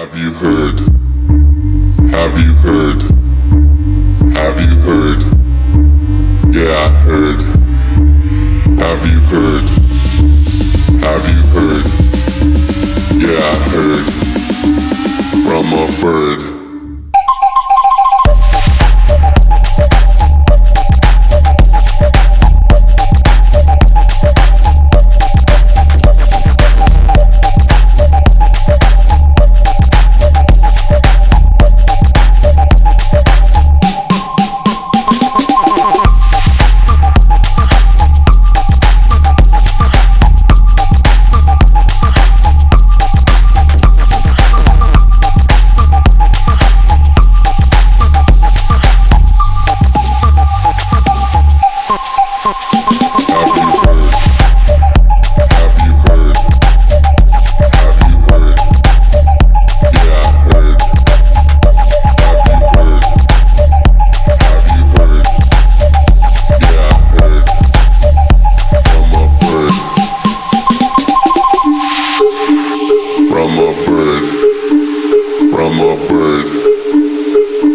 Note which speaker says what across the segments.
Speaker 1: Have you heard? Have you heard? Have you heard? Yeah, I heard. Have you heard? Have you heard? Yeah, I heard. From a bird.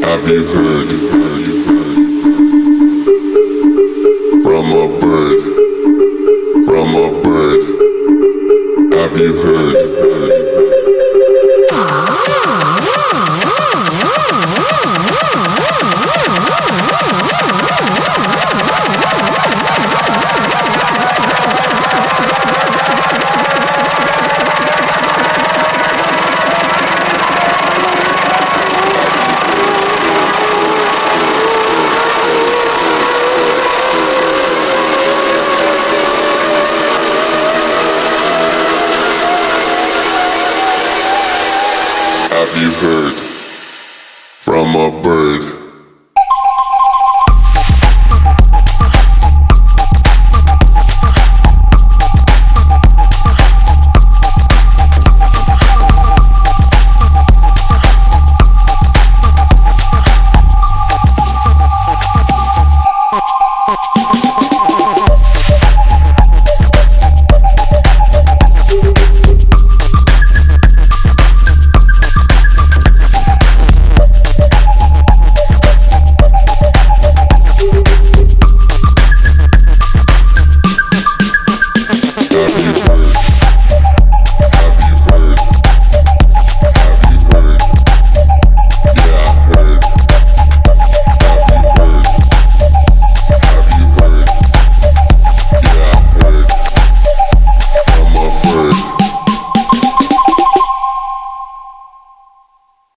Speaker 1: Have you heard? From a bird. From a bird. Have you heard? Have you heard from a bird?